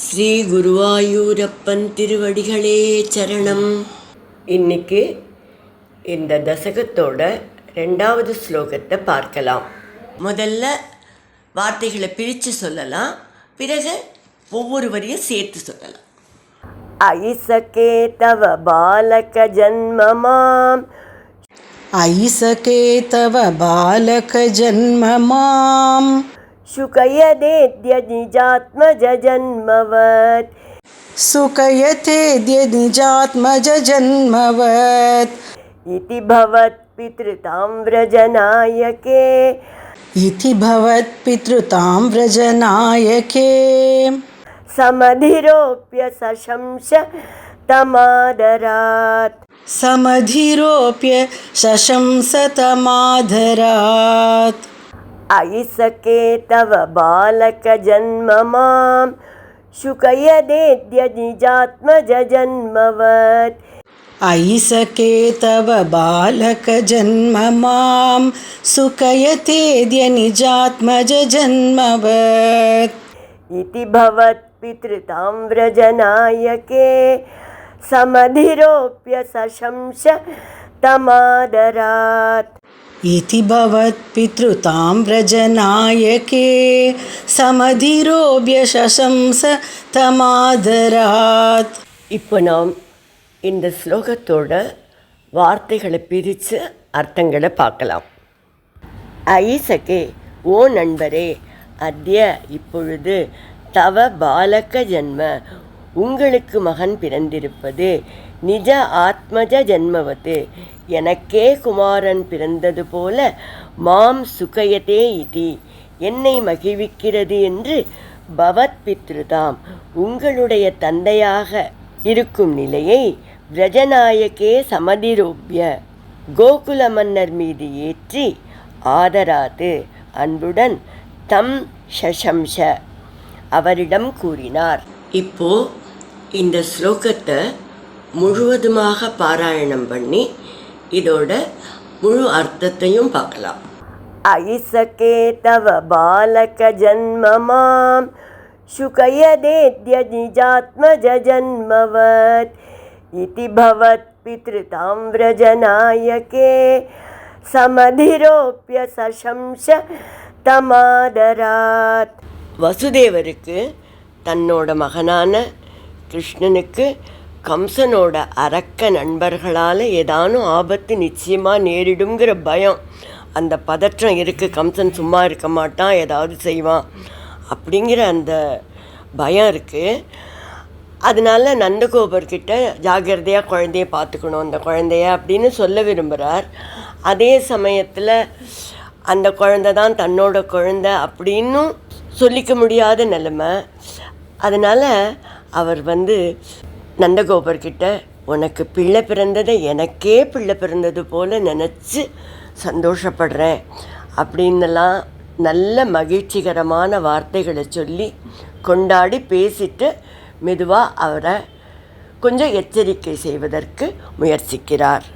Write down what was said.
ஸ்ரீ குருவாயூரப்பன் திருவடிகளே சரணம். இன்னைக்கு இந்த தசகத்தோட 2வது ஸ்லோகத்தை பார்க்கலாம். முதல்ல வார்த்தைகளை பிரித்து சொல்லலாம், பிறகு ஒவ்வொரு வரியும் சேர்த்து சொல்லலாம். ஐசகே தவ பாலக ஜன்மமாம் ஐசகே தவ பாலக ஜன்மமாம் சுகயதேத்ய நிஜாத்மஜ ஜன்மவத் சுகயதேத்ய நிஜாத்மஜ ஜன்மவத் இதி பவத் பித்ருதாம் விரஜநாயகே இதி பவத் பித்ருதாம் விரஜநாயகே சமதிரோப்ய சசம்ச தமாதராத் சமதிரோப்ய சசம்சதமாதராத் ஐசகே தவ பாலக ஜன்மமாம் சுகயதேத்ய நிஜாத்மஜ ஜன்மவத் ஐசகே தவ பாலக ஜன்மமாம் சுகயதேத்ய நிஜாத்மஜ ஜன்மவத் இதி பவத் பித்ருதாம் விரஜநாயகே சமதிரோப்ய சசம்ச தமாதராத் இதி பவத் பித்ருதாம் விரஜநாயகே சமதிரோப்ய சசம்ச தமாதராத். இப்போ நாம் இந்த ஸ்லோகத்தோட வார்த்தைகளை பிரித்து அர்த்தங்களை பார்க்கலாம். ஐசகே, ஓ நண்பரே, அத்ய இப்பொழுது, தவ பாலக ஜன்ம உங்களுக்கு மகன் பிறந்திருப்பது, நிஜ ஆத்மஜ ஜன்மவத்து எனக்கே குமாரன் பிறந்தது போல, மாம் சுகயதே இதி என்னை மகிழ்விக்கிறது என்று, பவத் பித்ருதாம் உங்களுடைய தந்தையாக இருக்கும் நிலையை, விரஜநாயகே சமதிரோப்ய கோகுல மன்னர் மீது ஏற்றி, ஆதராது அன்புடன், தம் சசம்ச அவரிடம் கூறினார். இப்போ இந்த ஸ்லோகத்தை முழுவதுமாக பாராயணம் பண்ணி இதோட முழு அர்த்தத்தையும் பார்க்கலாம். ஐசகே தவ பாலக ஜன்மமாம் சுகயதேத்ய நிஜாத்மஜ ஜன்மவத் இதி பவத் பித்ருதாம் விரஜநாயகே சமதிரோப்ய சசம்ச தமாதராத். வசுதேவருக்கு தன்னோட மகனான கிருஷ்ணனுக்கு கம்சனோட அரக்க நண்பர்களால் ஏதானும் ஆபத்து நிச்சயமாக நேரிடுங்கிற பயம், அந்த பதற்றம் இருக்குது. கம்சன் சும்மா இருக்க மாட்டான், ஏதாவது செய்வான் அப்படிங்கிற அந்த பயம் இருக்குது. அதனால நந்தகோபர்கிட்ட ஜாகிரதையாக குழந்தைய பார்த்துக்கணும் அந்த குழந்தைய அப்படின்னு சொல்ல விரும்புகிறார். அதே சமயத்தில் அந்த குழந்தை தான் தன்னோட குழந்தை அப்படின்னும் சொல்லிக்க முடியாத நிலைமை. அதனால் அவர் நந்தகோபர்கிட்ட, உனக்கு பிள்ளை பிறந்ததை எனக்கே பிள்ளை பிறந்தது போல் நினச்சி சந்தோஷப்படுறேன் அப்படின்னெல்லாம் நல்ல மகிழ்ச்சிகரமான வார்த்தைகளை சொல்லி கொண்டாடி பேசிட்டு மெதுவாக அவரை கொஞ்சம் எச்சரிக்கை செய்வதற்கு முயற்சிக்கிறார்.